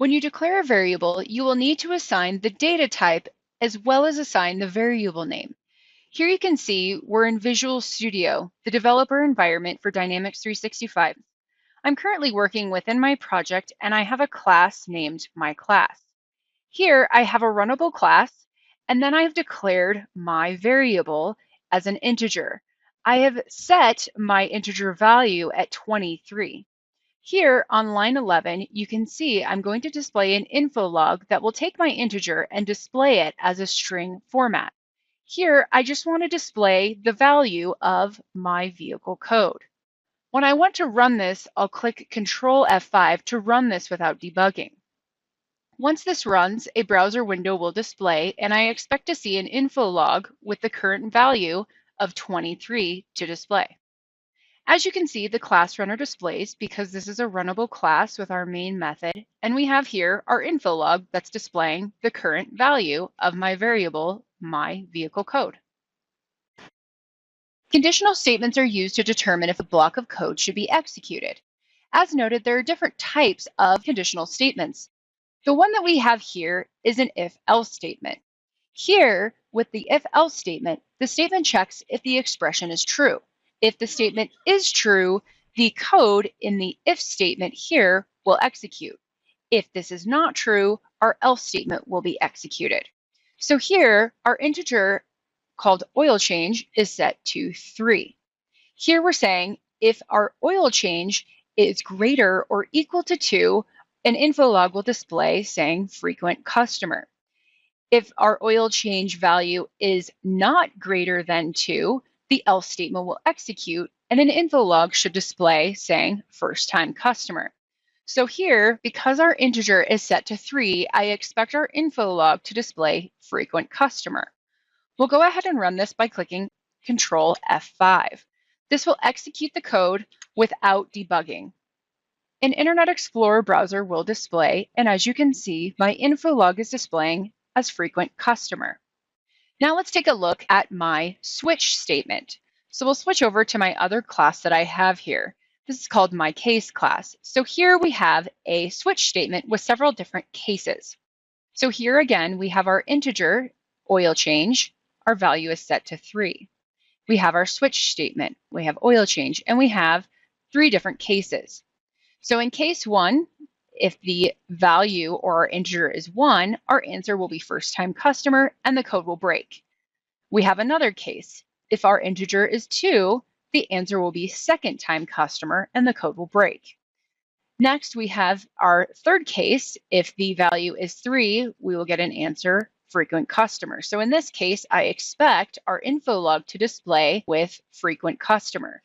When you declare a variable, you will need to assign the data type as well as assign the variable name. Here you can see we're in Visual Studio, the developer environment for Dynamics 365. I'm currently working within my project and I have a class named My Class. Here I have a runnable class and then I've declared my variable as an integer. I have set my integer value at 23. Here on line 11, you can see I'm going to display an info log that will take my integer and display it as a string format. Here, I just want to display the value of my vehicle code. When I want to run this, I'll click Control F5 to run this without debugging. Once this runs, a browser window will display, and I expect to see an info log with the current value of 23 to display. As you can see, the class runner displays because this is a runnable class with our main method, and we have here our info log that's displaying the current value of my variable, my vehicle code. Conditional statements are used to determine if a block of code should be executed. As noted, there are different types of conditional statements. The one that we have here is an if-else statement. Here, with the if-else statement, the statement checks if the expression is true. If the statement is true, the code in the if statement here will execute. If this is not true, our else statement will be executed. So here, our integer called oil change is set to 3. Here we're saying if our oil change is greater or equal to 2, an info log will display saying frequent customer. If our oil change value is not greater than 2, the else statement will execute and an info log should display saying first time customer. So here, because our integer is set to 3, I expect our info log to display frequent customer. We'll go ahead and run this by clicking Control F5. This will execute the code without debugging. An Internet Explorer browser will display, and as you can see, my info log is displaying as frequent customer. Now let's take a look at my switch statement. So we'll switch over to my other class that I have here. This is called my case class. So here we have a switch statement with several different cases. So here again, we have our integer, oil change. Our value is set to 3. We have our switch statement. We have oil change, and we have 3 different cases. So in case 1, if the value or our integer is 1, our answer will be first time customer and the code will break. We have another case. If our integer is 2, the answer will be second time customer and the code will break. Next, we have our third case. If the value is 3, we will get an answer frequent customer. So in this case, I expect our info log to display with frequent customer.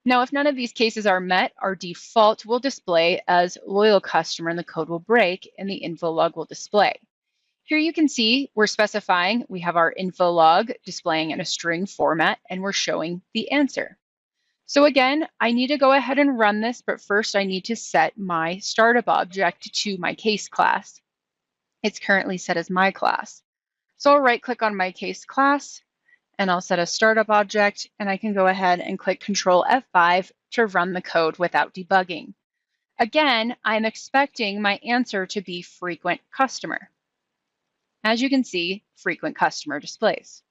Now, if none of these cases are met, our default will display as loyal customer and the code will break and the info log will display. Here you can see we're specifying we have our info log displaying in a string format and we're showing the answer. So again, I need to go ahead and run this, but first I need to set my startup object to my case class. It's currently set as my class. So I'll right click on my case class and I'll set a startup object and I can go ahead and click Control F5 to run the code without debugging. Again, I'm expecting my answer to be frequent customer. As you can see, frequent customer displays.